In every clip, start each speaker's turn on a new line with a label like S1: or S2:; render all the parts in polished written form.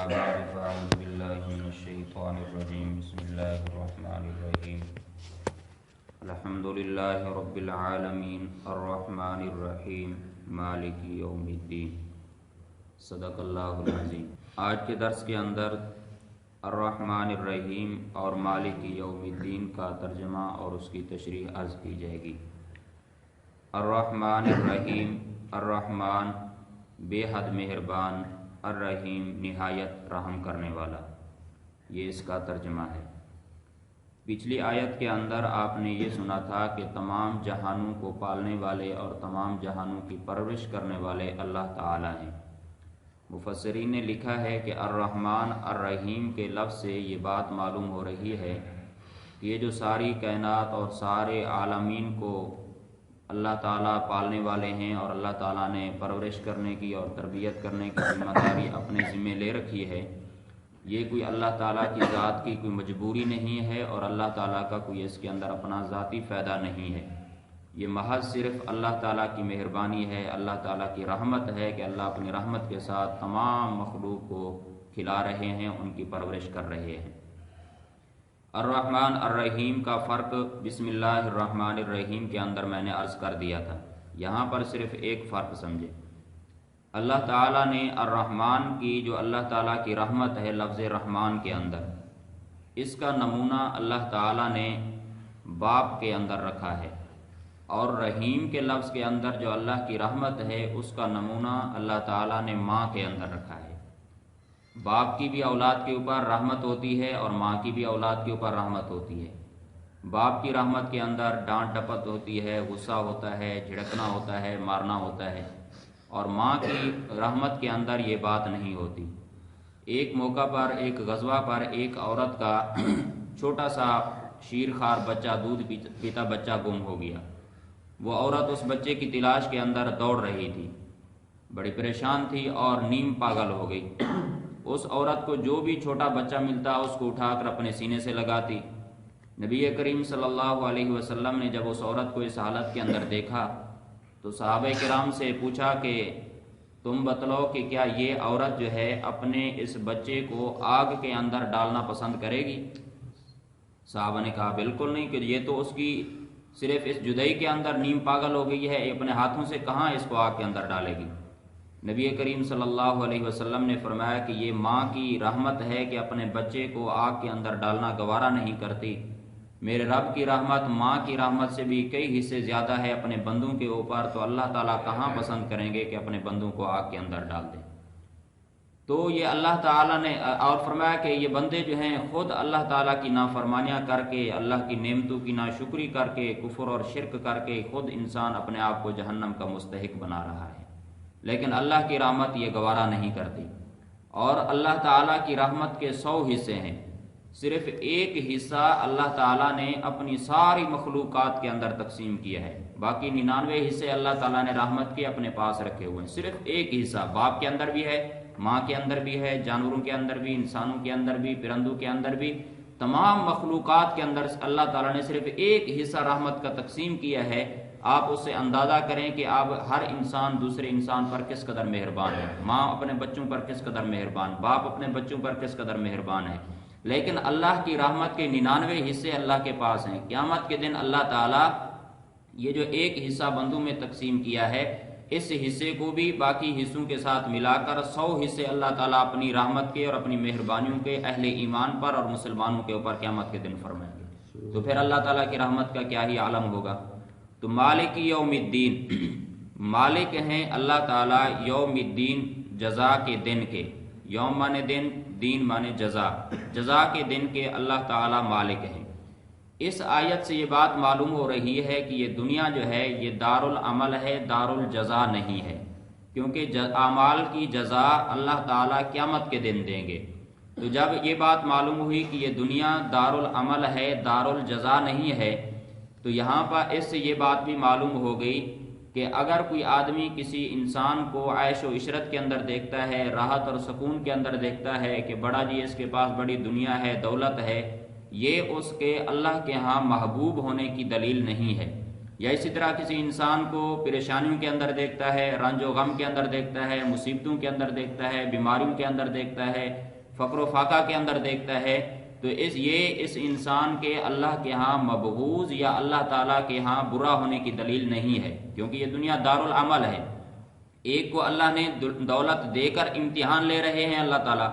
S1: أما بعد فأعوذ بالله من الشيطان الرجيم بسم الله الرحمن الرحيم الحمد لله رب العالمين الرحمن الرحيم مالک یوم الدین صدق اللہ العظیم۔ آج کے درس کے اندر الرحمن الرحیم اور مالک یوم الدین کا ترجمہ اور اس کی تشریح عرض کی جائے گی۔ الرحمن الرحیم، الرحمن بے حد مہربان، الرحیم نہایت رحم کرنے والا، یہ اس کا ترجمہ ہے۔ پچھلی آیت کے اندر آپ نے یہ سنا تھا کہ تمام جہانوں کو پالنے والے اور تمام جہانوں کی پرورش کرنے والے اللہ تعالی ہیں۔ مفسرین نے لکھا ہے کہ الرحمن الرحیم کے لفظ سے یہ بات معلوم ہو رہی ہے کہ یہ جو ساری کائنات اور سارے عالمین کو اللہ تعالیٰ پالنے والے ہیں اور اللہ تعالیٰ نے پرورش کرنے کی اور تربیت کرنے کی ذمہ داری اپنے ذمہ لے رکھی ہے، یہ کوئی اللہ تعالیٰ کی ذات کی کوئی مجبوری نہیں ہے اور اللہ تعالیٰ کا کوئی اس کے اندر اپنا ذاتی فائدہ نہیں ہے۔ یہ محض صرف اللہ تعالیٰ کی مہربانی ہے، اللہ تعالیٰ کی رحمت ہے کہ اللہ اپنی رحمت کے ساتھ تمام مخلوق کو کھلا رہے ہیں، ان کی پرورش کر رہے ہیں۔ الرحمن الرحیم کا فرق بسم اللہ الرحمن الرحیم کے اندر میں نے عرض کر دیا تھا، یہاں پر صرف ایک فرق سمجھے۔ اللہ تعالیٰ نے الرحمن کی جو اللہ تعالیٰ کی رحمت ہے لفظ رحمان کے اندر، اس کا نمونہ اللہ تعالیٰ نے باپ کے اندر رکھا ہے، اور رحیم کے لفظ کے اندر جو اللہ کی رحمت ہے اس کا نمونہ اللہ تعالیٰ نے ماں کے اندر رکھا ہے۔ باپ کی بھی اولاد کے اوپر رحمت ہوتی ہے اور ماں کی بھی اولاد کے اوپر رحمت ہوتی ہے۔ باپ کی رحمت کے اندر ڈانٹ ڈپٹ ہوتی ہے، غصہ ہوتا ہے، جھڑکنا ہوتا ہے، مارنا ہوتا ہے، اور ماں کی رحمت کے اندر یہ بات نہیں ہوتی۔ ایک موقع پر ایک غزوہ پر ایک عورت کا چھوٹا سا شیرخوار بچہ، دودھ پیتا بچہ گم ہو گیا۔ وہ عورت اس بچے کی تلاش کے اندر دوڑ رہی تھی، بڑی پریشان تھی اور نیم پاگل ہو گئی۔ اس عورت کو جو بھی چھوٹا بچہ ملتا اس کو اٹھا کر اپنے سینے سے لگاتی۔ نبی کریم صلی اللہ علیہ وسلم نے جب اس عورت کو اس حالت کے اندر دیکھا تو صحابہ کرام سے پوچھا کہ تم بتلاؤ کہ کیا یہ عورت جو ہے اپنے اس بچے کو آگ کے اندر ڈالنا پسند کرے گی؟ صحابہ نے کہا بالکل نہیں، کہ یہ تو اس کی صرف اس جدائی کے اندر نیم پاگل ہو گئی ہے، اپنے ہاتھوں سے کہاں اس کو آگ کے اندر ڈالے گی۔ نبی کریم صلی اللہ علیہ وسلم نے فرمایا کہ یہ ماں کی رحمت ہے کہ اپنے بچے کو آگ کے اندر ڈالنا گوارا نہیں کرتی۔ میرے رب کی رحمت ماں کی رحمت سے بھی کئی حصے زیادہ ہے اپنے بندوں کے اوپر، تو اللہ تعالیٰ کہاں پسند کریں گے کہ اپنے بندوں کو آگ کے اندر ڈال دیں۔ تو یہ اللہ تعالیٰ نے اور فرمایا کہ یہ بندے جو ہیں خود اللہ تعالیٰ کی نافرمانیاں کر کے، اللہ کی نعمتوں کی ناشکری کر کے، کفر اور شرک کر کے خود انسان اپنے آپ کو جہنم کا مستحق بنا رہا ہے، لیکن اللہ کی رحمت یہ گوارا نہیں کرتی۔ اور اللہ تعالیٰ کی رحمت کے 100 حصے ہیں، صرف ایک حصہ اللہ تعالیٰ نے اپنی ساری مخلوقات کے اندر تقسیم کیا ہے، باقی 99 حصے اللہ تعالیٰ نے رحمت کے اپنے پاس رکھے ہوئے ہیں۔ صرف ایک حصہ باپ کے اندر بھی ہے، ماں کے اندر بھی ہے، جانوروں کے اندر بھی، انسانوں کے اندر بھی، پرندوں کے اندر بھی، تمام مخلوقات کے اندر اللہ تعالیٰ نے صرف ایک حصہ رحمت کا تقسیم کیا ہے۔ آپ اس سے اندازہ کریں کہ آپ ہر انسان دوسرے انسان پر کس قدر مہربان ہے، ماں اپنے بچوں پر کس قدر مہربان، باپ اپنے بچوں پر کس قدر مہربان ہے، لیکن اللہ کی رحمت کے 99 حصے اللہ کے پاس ہیں۔ قیامت کے دن اللہ تعالیٰ یہ جو ایک حصہ بندوں میں تقسیم کیا ہے، اس حصے کو بھی باقی حصوں کے ساتھ ملا کر 100 حصے اللہ تعالیٰ اپنی رحمت کے اور اپنی مہربانیوں کے اہل ایمان پر اور مسلمانوں کے اوپر قیامت کے دن فرمائیں گے۔ تو پھر اللہ تعالیٰ کی رحمت کا کیا ہی عالم ہوگا۔ تو مالک یوم الدین، مالک ہیں اللہ تعالیٰ یوم الدین، جزا کے دن کے۔ یوم مانے دن، دین مانے جزا، جزا کے دن کے اللہ تعالیٰ مالک ہیں۔ اس آیت سے یہ بات معلوم ہو رہی ہے کہ یہ دنیا جو ہے یہ دار العمل ہے، دار الجزا نہیں ہے، کیونکہ اعمال کی جزا اللہ تعالیٰ قیامت کے دن دیں گے۔ تو جب یہ بات معلوم ہوئی کہ یہ دنیا دار العمل ہے، دار الجزا نہیں ہے، تو یہاں پر اس سے یہ بات بھی معلوم ہو گئی کہ اگر کوئی آدمی کسی انسان کو عیش و عشرت کے اندر دیکھتا ہے، راحت اور سکون کے اندر دیکھتا ہے کہ بڑا جی اس کے پاس بڑی دنیا ہے، دولت ہے، یہ اس کے اللہ کے ہاں محبوب ہونے کی دلیل نہیں ہے۔ یا اسی طرح کسی انسان کو پریشانیوں کے اندر دیکھتا ہے، رنج و غم کے اندر دیکھتا ہے، مصیبتوں کے اندر دیکھتا ہے، بیماریوں کے اندر دیکھتا ہے، فقر و فاقہ کے اندر دیکھتا ہے، تو اس انسان کے اللہ کے ہاں مبغوض یا اللہ تعالیٰ کے ہاں برا ہونے کی دلیل نہیں ہے، کیونکہ یہ دنیا دارالعمل ہے۔ ایک کو اللہ نے دولت دے کر امتحان لے رہے ہیں اللہ تعالیٰ،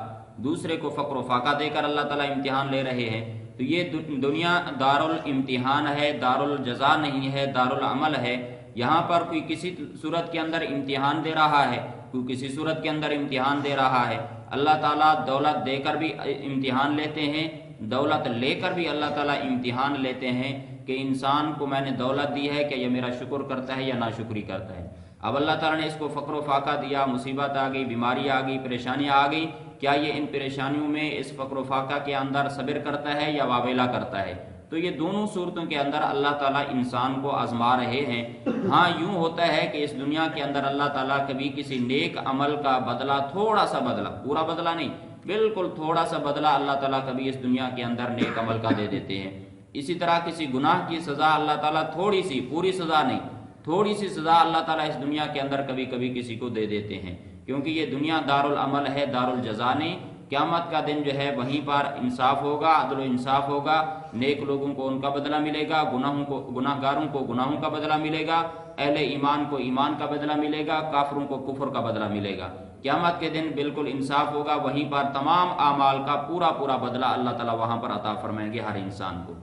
S1: دوسرے کو فقر و فاقہ دے کر اللہ تعالیٰ امتحان لے رہے ہیں، تو یہ دنیا دارالامتحان ہے، دارالجزا نہیں ہے، دارالعمل ہے۔ یہاں پر کوئی کسی صورت کے اندر امتحان دے رہا ہے، کوئی کسی صورت کے اندر امتحان دے رہا ہے۔ اللہ تعالیٰ دولت دے کر بھی امتحان لیتے ہیں، دولت لے کر بھی اللہ تعالیٰ امتحان لیتے ہیں کہ انسان کو میں نے دولت دی ہے کہ یہ میرا شکر کرتا ہے یا ناشکری کرتا ہے۔ اب اللہ تعالیٰ نے اس کو فقر و فاقہ دیا، مصیبت آ گئی، بیماری آ گئی، پریشانیاں آ گئی، کیا یہ ان پریشانیوں میں اس فقر و فاقہ کے اندر صبر کرتا ہے یا واویلا کرتا ہے؟ تو یہ دونوں صورتوں کے اندر اللہ تعالیٰ انسان کو آزما رہے ہیں۔ ہاں یوں ہوتا ہے کہ اس دنیا کے اندر اللہ تعالیٰ کبھی کسی نیک عمل کا بدلہ، تھوڑا سا بدلہ، پورا بدلہ نہیں، بالکل تھوڑا سا بدلہ اللہ تعالیٰ کبھی اس دنیا کے اندر نیک عمل کا دے دیتے ہیں۔ اسی طرح کسی گناہ کی سزا اللہ تعالیٰ تھوڑی سی، پوری سزا نہیں، تھوڑی سی سزا اللہ تعالیٰ اس دنیا کے اندر کبھی کبھی کسی کو دے دیتے ہیں، کیونکہ یہ دنیا دارالعمل ہے، دارالجزا نہیں۔ قیامت کا دن جو ہے وہیں پر انصاف ہوگا، عدل و انصاف ہوگا، نیک لوگوں کو ان کا بدلہ ملے گا، گناہ گاروں کو گناہوں کا بدلہ ملے گا، اہل ایمان کو ایمان کا بدلہ ملے گا، کافروں کو کفر کا بدلہ ملے گا۔ قیامت کے دن بالکل انصاف ہوگا، وہیں پر تمام اعمال کا پورا پورا بدلہ اللہ تعالیٰ وہاں پر عطا فرمائیں گے ہر انسان کو۔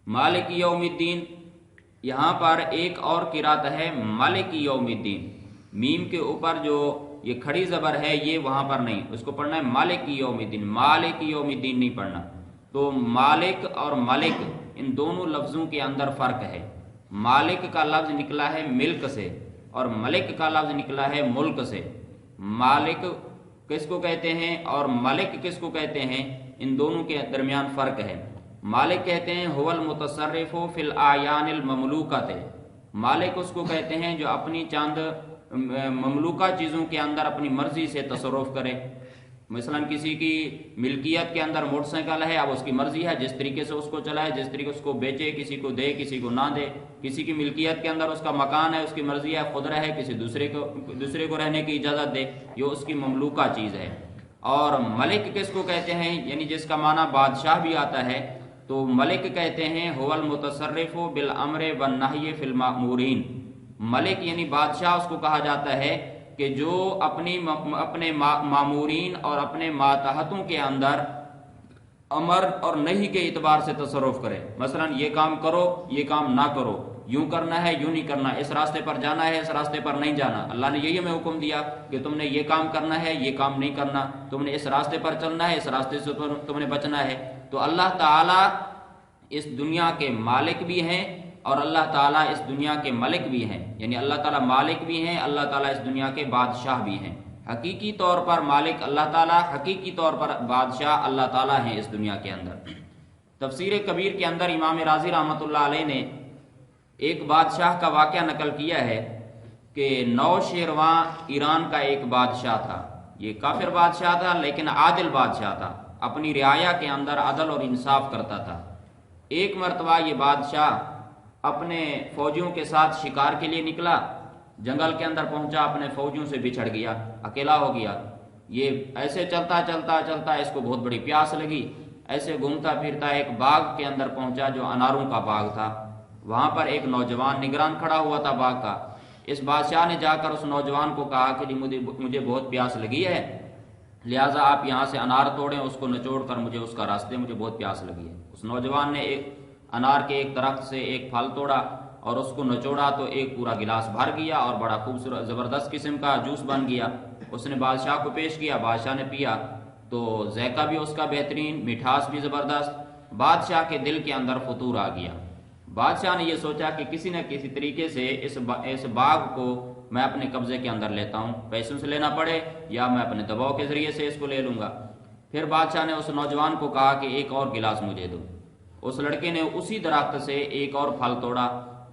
S1: مالک یوم الدین، یہاں پر ایک اور قرات ہے مالک یوم الدین، میم کے اوپر جو یہ کھڑی زبر ہے یہ وہاں پر نہیں، اس کو پڑھنا ہے مالک یوم الدین، مالک یوم الدین نہیں پڑھنا۔ تو مالک اور ملک ان دونوں لفظوں کے اندر فرق ہے۔ مالک کا لفظ نکلا ہے ملک سے اور ملک کا لفظ نکلا ہے ملک سے۔ مالک کس کو کہتے ہیں اور ملک کس کو کہتے ہیں، ان دونوں کے درمیان فرق ہے۔ مالک کہتے ہیں هو المتصرف فی الاعیان المملوکۃ، مالک اس کو کہتے ہیں جو اپنی چاند مملوکہ چیزوں کے اندر اپنی مرضی سے تصرف کرے۔ مثلا کسی کی ملکیت کے اندر موٹر سائیکل ہے، اب اس کی مرضی ہے جس طریقے سے اس کو چلائے، جس طریقے سے اس کو بیچے، کسی کو دے کسی کو نہ دے۔ کسی کی ملکیت کے اندر اس کا مکان ہے، اس کی مرضی ہے خود رہے، کسی دوسرے کو رہنے کی اجازت دے، یہ اس کی مملوکہ چیز ہے۔ اور ملک کس کو کہتے ہیں، یعنی جس کا معنی بادشاہ بھی آتا ہے، تو ملک کہتے ہیں هو المتصرف بالامر والنہی فی المامورین۔ ملک یعنی بادشاہ اس کو کہا جاتا ہے کہ جو اپنے مامورین اور اپنے ماتحتوں کے اندر امر اور نہی کے اعتبار سے تصرف کرے۔ مثلا یہ کام کرو، یہ کام نہ کرو، یوں کرنا ہے، یوں نہیں کرنا، اس راستے پر جانا ہے، اس راستے پر نہیں جانا۔ اللہ نے یہی ہمیں حکم دیا کہ تم نے یہ کام کرنا ہے، یہ کام نہیں کرنا، تم نے اس راستے پر چلنا ہے، اس راستے سے تم نے بچنا ہے۔ تو اللہ تعالیٰ اس دنیا کے مالک بھی ہیں اور اللہ تعالیٰ اس دنیا کے ملک بھی ہیں، یعنی اللہ تعالیٰ مالک بھی ہیں، اللہ تعالیٰ اس دنیا کے بادشاہ بھی ہیں۔ حقیقی طور پر مالک اللہ تعالیٰ، حقیقی طور پر بادشاہ اللہ تعالیٰ ہیں اس دنیا کے اندر۔ تفسیر کبیر کے اندر امام رازی رحمۃ اللہ علیہ نے ایک بادشاہ کا واقعہ نقل کیا ہے کہ نوشیروان ایران کا ایک بادشاہ تھا۔ یہ کافر بادشاہ تھا لیکن عادل بادشاہ تھا، اپنی رعایا کے اندر عدل اور انصاف کرتا تھا۔ ایک مرتبہ یہ بادشاہ اپنے فوجیوں کے ساتھ شکار کے لیے نکلا، جنگل کے اندر پہنچا، اپنے فوجیوں سے بچھڑ گیا، اکیلا ہو گیا۔ یہ ایسے چلتا چلتا چلتا اس کو بہت بڑی پیاس لگی، ایسے گھومتا پھرتا ایک باغ کے اندر پہنچا جو اناروں کا باغ تھا۔ وہاں پر ایک نوجوان نگران کھڑا ہوا تھا باغ کا۔ اس بادشاہ نے جا کر اس نوجوان کو کہا کہ مجھے بہت پیاس لگی ہے، لہٰذا آپ یہاں سے انار توڑیں، اس کو نچوڑ کر مجھے اس کا راستے، مجھے بہت پیاس لگی ہے۔ اس نوجوان نے ایک انار کے ایک درخت سے ایک پھل توڑا اور اس کو نچوڑا تو ایک پورا گلاس بھر گیا اور بڑا خوبصورت زبردست قسم کا جوس بن گیا۔ اس نے بادشاہ کو پیش کیا، بادشاہ نے پیا تو ذائقہ بھی اس کا بہترین، مٹھاس بھی زبردست۔ بادشاہ کے دل کے اندر فطور آ گیا۔ بادشاہ نے یہ سوچا کہ کسی نہ کسی طریقے سے اس باغ کو میں اپنے قبضے کے اندر لیتا ہوں، پیسوں سے لینا پڑے یا میں اپنے دباؤ کے ذریعے سے اس کو لے لوں گا۔ پھر بادشاہ نے اس نوجوان کو کہا کہ ایک اور گلاس مجھے دو۔ اس لڑکے نے اسی درخت سے ایک اور پھل توڑا،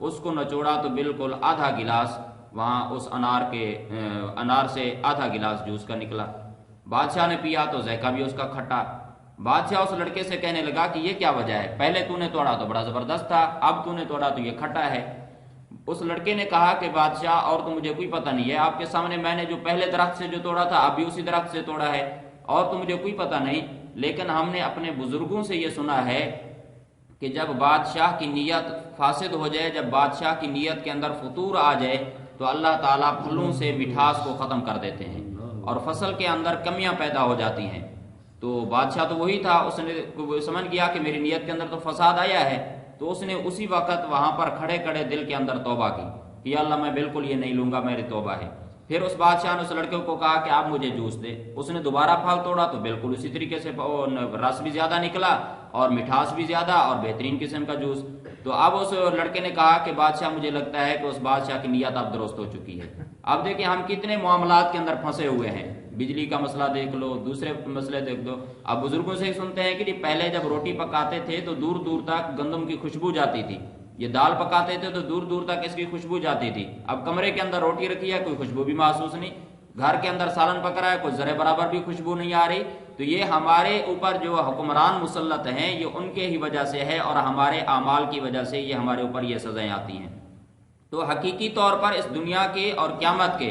S1: اس کو نچوڑا تو بالکل آدھا گلاس وہاں اس انار سے آدھا گلاس جوس کا نکلا۔ بادشاہ نے پیا تو ذائقہ بھی اس کا کھٹا، بادشاہ اس لڑکے سے کہنے لگا کہ یہ کیا وجہ ہے، پہلے تو نے توڑا تو بڑا زبردست تھا، اب تو نے توڑا تو یہ کھٹا ہے۔ اس لڑکے نے کہا کہ بادشاہ اور تو مجھے کوئی پتہ نہیں ہے، آپ کے سامنے میں نے جو پہلے درخت سے جو توڑا تھا اب بھی اسی درخت سے توڑا ہے، اور تو مجھے کوئی پتہ نہیں، لیکن ہم نے اپنے بزرگوں سے یہ سنا ہے کہ جب بادشاہ کی نیت فاسد ہو جائے، جب بادشاہ کی نیت کے اندر فطور آ جائے تو اللہ تعالیٰ پھلوں سے مٹھاس کو ختم کر دیتے ہیں اور فصل کے اندر کمیاں پیدا ہو جاتی ہیں۔ تو بادشاہ تو وہی تھا، اس نے سمجھ گیا کہ میری نیت کے اندر تو فساد آیا ہے، تو اس نے اسی وقت وہاں پر کھڑے کھڑے دل کے اندر توبہ کی کہ یا اللہ میں بالکل یہ نہیں لوں گا، میری توبہ ہے۔ پھر اس بادشاہ نے اس لڑکے کو کہا کہ آپ مجھے جوس دے، اس نے دوبارہ پھل توڑا تو بالکل اسی طریقے سے رس بھی زیادہ نکلا اور مٹھاس بھی زیادہ اور بہترین قسم کا جوس۔ تو اب اس لڑکے نے کہا کہ بادشاہ مجھے لگتا ہے کہ اس بادشاہ کی نیت اب درست ہو چکی ہے۔ اب دیکھیں ہم کتنے معاملات کے اندر پھنسے ہوئے ہیں، بجلی کا مسئلہ دیکھ لو، دوسرے مسئلے دیکھ دو۔ اب بزرگوں سے ہی سنتے ہیں کہ جی پہلے جب روٹی پکاتے تھے تو دور دور تک گندم کی خوشبو جاتی تھی، یہ دال پکاتے تھے تو دور دور تک اس کی خوشبو جاتی تھی۔ اب کمرے کے اندر روٹی رکھی ہے کوئی خوشبو بھی محسوس نہیں، گھر کے اندر سالن پک رہا ہے کوئی ذرے برابر بھی خوشبو نہیں آ رہی۔ تو یہ ہمارے اوپر جو حکمران مسلط ہیں یہ ان کے ہی وجہ سے ہے، اور ہمارے اعمال کی وجہ سے یہ ہمارے اوپر یہ سزائیں آتی ہیں۔ تو حقیقی طور پر اس دنیا کے اور قیامت کے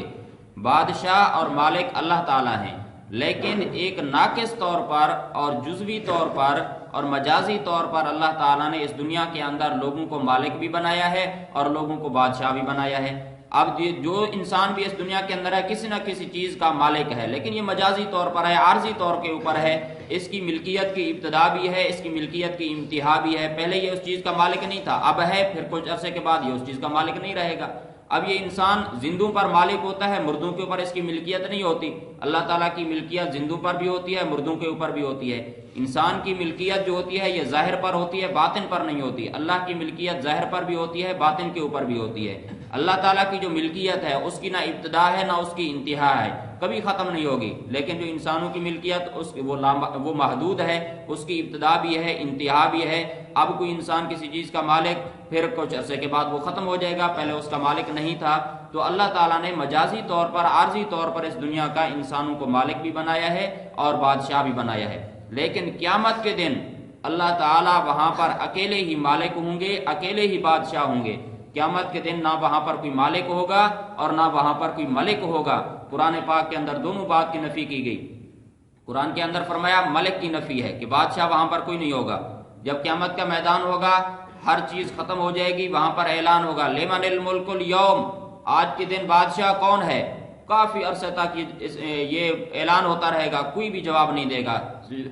S1: بادشاہ اور مالک اللہ تعالیٰ ہیں، لیکن ایک ناقص طور پر اور جزوی طور پر اور مجازی طور پر اللہ تعالیٰ نے اس دنیا کے اندر لوگوں کو مالک بھی بنایا ہے اور لوگوں کو بادشاہ بھی بنایا ہے۔ اب جو انسان بھی اس دنیا کے اندر ہے کسی نہ کسی چیز کا مالک ہے، لیکن یہ مجازی طور پر ہے، عارضی طور کے اوپر ہے۔ اس کی ملکیت کی ابتدا بھی ہے، اس کی ملکیت کی انتہا بھی ہے۔ پہلے یہ اس چیز کا مالک نہیں تھا، اب ہے، پھر کچھ عرصے کے بعد یہ اس چیز کا مالک نہیں رہے گا۔ اب یہ انسان زندوں پر مالک ہوتا ہے، مردوں کے اوپر اس کی ملکیت نہیں ہوتی۔ اللہ تعالیٰ کی ملکیت زندوں پر بھی ہوتی ہے، مردوں کے اوپر بھی ہوتی ہے۔ انسان کی ملکیت جو ہوتی ہے یہ ظاہر پر ہوتی ہے، باطن پر نہیں ہوتی۔ اللہ کی ملکیت ظاہر پر بھی ہوتی ہے، باطن کے اوپر بھی ہوتی ہے۔ اللہ تعالیٰ کی جو ملکیت ہے اس کی نہ ابتدا ہے نہ اس کی انتہا ہے، کبھی ختم نہیں ہوگی۔ لیکن جو انسانوں کی ملکیت وہ محدود ہے، اس کی ابتدا بھی ہے، انتہا بھی ہے۔ اب کوئی انسان کسی چیز کا مالک، پھر کچھ عرصے کے بعد وہ ختم ہو جائے گا، پہلے اس کا مالک نہیں تھا۔ تو اللہ تعالیٰ نے مجازی طور پر، عارضی طور پر اس دنیا کا انسانوں کو مالک بھی بنایا ہے اور بادشاہ بھی بنایا ہے، لیکن قیامت کے دن اللہ تعالیٰ وہاں پر اکیلے ہی مالک ہوں گے، اکیلے ہی بادشاہ ہوں گے۔ قیامت کے دن نہ وہاں پر کوئی مالک ہوگا اور نہ وہاں پر کوئی ملک ہوگا۔ قرآن پاک کے اندر دونوں بات کی نفی کی گئی۔ قرآن کے اندر فرمایا ملک کی نفی ہے کہ بادشاہ وہاں پر کوئی نہیں ہوگا۔ جب قیامت کا میدان ہوگا، ہر چیز ختم ہو جائے گی، وہاں پر اعلان ہوگا لمن الملک اليوم، آج کے دن بادشاہ کون ہے؟ کافی عرصے تک یہ اعلان ہوتا رہے گا، کوئی بھی جواب نہیں دے گا۔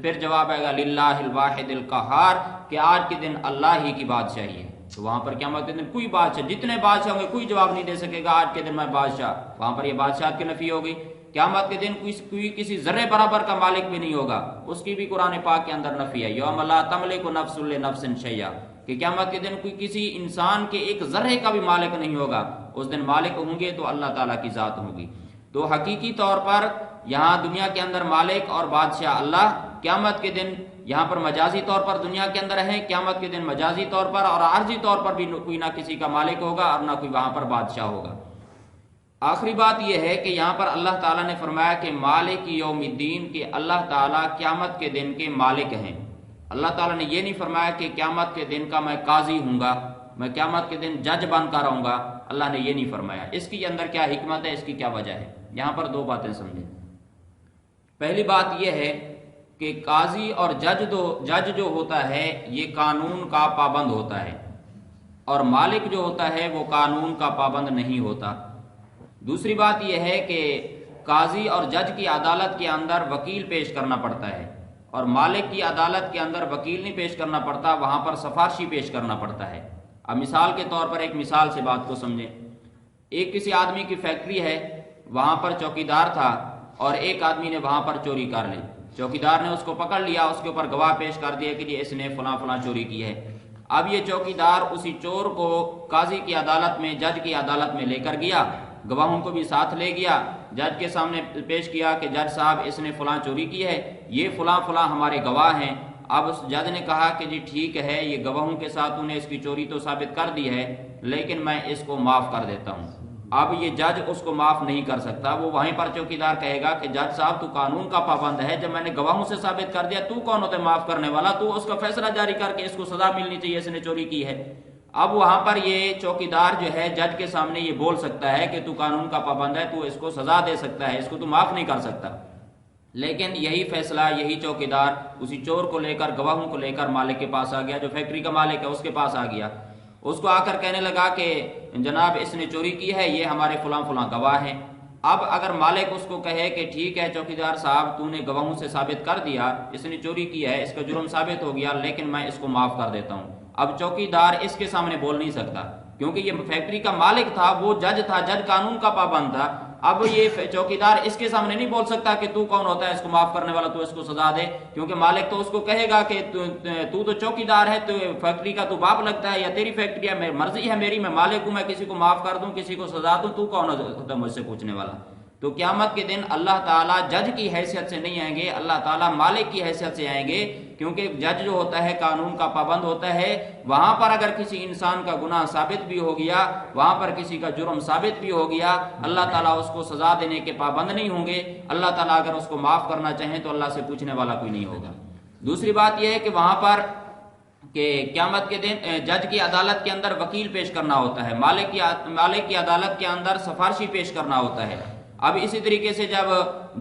S1: پھر جواب آئے گا للہ الواحد القہار، کہ آج کے دن اللہ ہی کی بادشاہی ہے۔ تو وہاں پر قیامت کے دن کوئی بادشاہ، جتنے بادشاہ ہوں گے کوئی جواب نہیں دے سکے گا آج کے دن میں بادشاہ، وہاں پر یہ بادشاہت کی نفی ہوگی۔ قیامت کے دن کوئی کسی ذرے برابر کا مالک بھی نہیں ہوگا، اس کی بھی قرآن پاک کے اندر نفی ہے۔ یوم لا تملک نفس لنفس شیئا، کہ قیامت کے دن کوئی کسی انسان کے ایک ذرے کا بھی مالک نہیں ہوگا، اس دن مالک ہوں گے تو اللہ تعالیٰ کی ذات ہوگی۔ تو حقیقی طور پر یہاں دنیا کے اندر مالک اور بادشاہ اللہ، قیامت کے دن یہاں پر مجازی طور پر دنیا کے اندر ہے، قیامت کے دن مجازی طور پر اور عارضی طور پر بھی کوئی نہ کسی کا مالک ہوگا اور نہ کوئی وہاں پر بادشاہ ہوگا۔ آخری بات یہ ہے کہ یہاں پر اللہ تعالیٰ نے فرمایا کہ مالک یوم الدین، کہ اللہ تعالیٰ قیامت کے دن کے مالک ہیں۔ اللہ تعالیٰ نے یہ نہیں فرمایا کہ قیامت کے دن کا میں قاضی ہوں گا، میں قیامت کے دن جج بن کر رہوں گا، اللہ نے یہ نہیں فرمایا۔ اس کے اندر کیا حکمت ہے، اس کی کیا وجہ ہے؟ یہاں پر دو باتیں سمجھیں۔ پہلی بات یہ ہے کہ قاضی اور جج جو ہوتا ہے یہ قانون کا پابند ہوتا ہے، اور مالک جو ہوتا ہے وہ قانون کا پابند نہیں ہوتا۔ دوسری بات یہ ہے کہ قاضی اور جج کی عدالت کے اندر وکیل پیش کرنا پڑتا ہے، اور مالک کی عدالت کے اندر وکیل نہیں پیش کرنا پڑتا، وہاں پر سفارشی پیش کرنا پڑتا ہے۔ اب مثال کے طور پر ایک مثال سے بات کو سمجھیں۔ ایک کسی آدمی کی فیکٹری ہے، وہاں پر چوکیدار تھا اور ایک آدمی نے وہاں پر چوری کر لی۔ چوکیدار نے اس کو پکڑ لیا، اس کے اوپر گواہ پیش کر دیا کہ اس نے فلاں فلاں چوری کی ہے۔ اب یہ چوکیدار اسی چور کو قاضی کی عدالت میں، جج کی عدالت میں لے کر گیا، گواہوں کو بھی ساتھ لے گیا، جج کے سامنے پیش کیا کہ جج صاحب اس نے فلاں چوری کی ہے، یہ فلاں فلاں ہمارے گواہ ہیں۔ اب اس جج نے کہا کہ جی ٹھیک ہے، یہ گواہوں کے ساتھ انہیں اس کی چوری تو ثابت کر دی ہے، لیکن میں اس کو معاف کر دیتا ہوں۔ اب یہ جج اس کو معاف نہیں کر سکتا. وہ وہیں پر چوکیدار کہے گا کہ جج صاحب تو قانون کا پابند ہے، جب میں نے گواہوں سے ثابت کر دیا تو کون ہوتا ہے معاف کرنے والا، تو اس کا فیصلہ جاری کر کے اس کو سزا ملنی چاہیے، اس نے چوری کی ہے. اب وہاں پر یہ چوکیدار جو ہے جج کے سامنے یہ بول سکتا ہے کہ تو قانون کا پابند ہے، تو اس کو سزا دے سکتا ہے، اس کو تو معاف نہیں کر سکتا. لیکن یہی فیصلہ یہی چوکیدار اسی چور کو لے کر گواہوں کو لے کر مالک کے پاس آ گیا، جو فیکٹری کا مالک ہے اس کے پاس آ گیا. اس کو آ کر کہنے لگا کہ جناب اس نے چوری کی ہے، یہ ہمارے فلاں فلاں گواہ ہیں. اب اگر مالک اس کو کہے کہ ٹھیک ہے چوکیدار صاحب تو نے گواہوں سے ثابت کر دیا اس نے چوری کی ہے، اس کا جرم ثابت ہو گیا، لیکن میں اس کو معاف کر دیتا ہوں. اب چوکیدار اس کے سامنے بول نہیں سکتا کیونکہ یہ فیکٹری کا مالک تھا، وہ جج تھا، جج قانون کا پابند تھا. اب یہ چوکیدار اس کے سامنے نہیں بول سکتا کہ تو کون ہوتا ہے اس کو معاف کرنے والا، تو اس کو سزا دے، کیونکہ مالک تو اس کو کہے گا کہ تو چوکیدار ہے، تو فیکٹری کا تو باپ لگتا ہے یا تیری فیکٹری ہے، مرضی ہے میری، میں مالک ہوں، میں کسی کو معاف کر دوں کسی کو سزا دوں، تو کون ہوتا ہے مجھ سے پوچھنے والا. تو قیامت کے دن اللہ تعالیٰ جج کی حیثیت سے نہیں آئیں گے، اللہ تعالیٰ مالک کی حیثیت سے آئیں گے، کیونکہ جج جو ہوتا ہے قانون کا پابند ہوتا ہے. وہاں پر اگر کسی انسان کا گناہ ثابت بھی ہو گیا، وہاں پر کسی کا جرم ثابت بھی ہو گیا، اللہ تعالیٰ اس کو سزا دینے کے پابند نہیں ہوں گے. اللہ تعالیٰ اگر اس کو معاف کرنا چاہیں تو اللہ سے پوچھنے والا کوئی نہیں ہوگا. دوسری بات یہ ہے کہ وہاں پر کہ قیامت کے دن جج کی عدالت کے اندر وکیل پیش کرنا ہوتا ہے، مالک کی عدالت کے اندر سفارشی پیش کرنا ہوتا ہے. اب اسی طریقے سے جب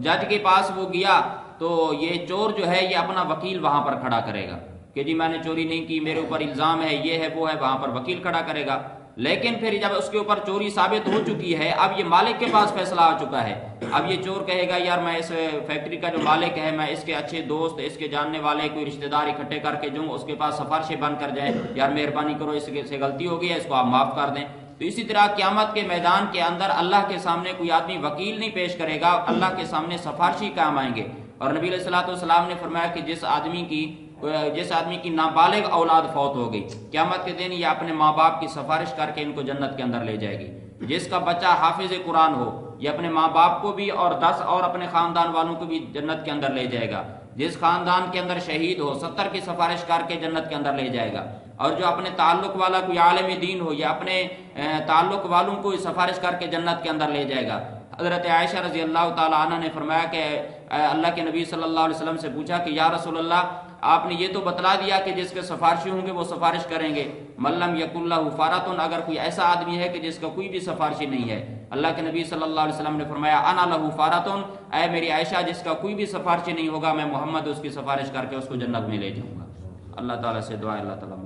S1: جج کے پاس وہ گیا تو یہ چور جو ہے یہ اپنا وکیل وہاں پر کھڑا کرے گا کہ جی میں نے چوری نہیں کی، میرے اوپر الزام ہے، یہ ہے وہ ہے، وہاں پر وکیل کھڑا کرے گا. لیکن پھر جب اس کے اوپر چوری ثابت ہو چکی ہے، اب یہ مالک کے پاس فیصلہ آ چکا ہے، اب یہ چور کہے گا یار میں اس فیکٹری کا جو مالک ہے میں اس کے اچھے دوست، اس کے جاننے والے کوئی رشتہ دار اکٹھے کر کے جو اس کے پاس سفارشیں بن کر جائے، یار مہربانی کرو اس سے غلطی ہو گئی ہے، اس کو آپ معاف کر دیں. تو اسی طرح قیامت کے میدان کے اندر اللہ کے سامنے کوئی آدمی وکیل نہیں پیش کرے گا، اللہ کے سامنے سفارشی کام آئیں گے. اور نبی علیہ الصلوۃ والسلام نے فرمایا کہ جس آدمی کی نابالغ اولاد فوت ہو گئی، قیامت کے دن یہ اپنے ماں باپ کی سفارش کر کے ان کو جنت کے اندر لے جائے گی. جس کا بچہ حافظ قرآن ہو یہ اپنے ماں باپ کو بھی اور 10 اور اپنے خاندان والوں کو بھی جنت کے اندر لے جائے گا. جس خاندان کے اندر شہید ہو 70 کی سفارش کر کے جنت کے اندر لے جائے گا. اور جو اپنے تعلق والا کوئی عالم دین ہو یا اپنے تعلق والوں کو سفارش کر کے جنت کے اندر لے جائے گا. حضرت عائشہ رضی اللہ تعالی عنہ نے فرمایا کہ اللہ کے نبی صلی اللہ علیہ وسلم سے پوچھا کہ یا رسول اللہ آپ نے یہ تو بتلا دیا کہ جس کے سفارشی ہوں گے وہ سفارش کریں گے، ملم یکن لہ فارۃ، اگر کوئی ایسا آدمی ہے کہ جس کا کوئی بھی سفارشی نہیں ہے، اللہ کے نبی صلی اللہ علیہ وسلم نے فرمایا انا لہ فارۃ، اے میری عائشہ جس کا کوئی بھی سفارشی نہیں ہوگا میں محمد اس کی سفارش کر کے اس کو جنت میں لے جاؤں گا. اللہ تعالیٰ سے دعا، اللہ تعالیٰ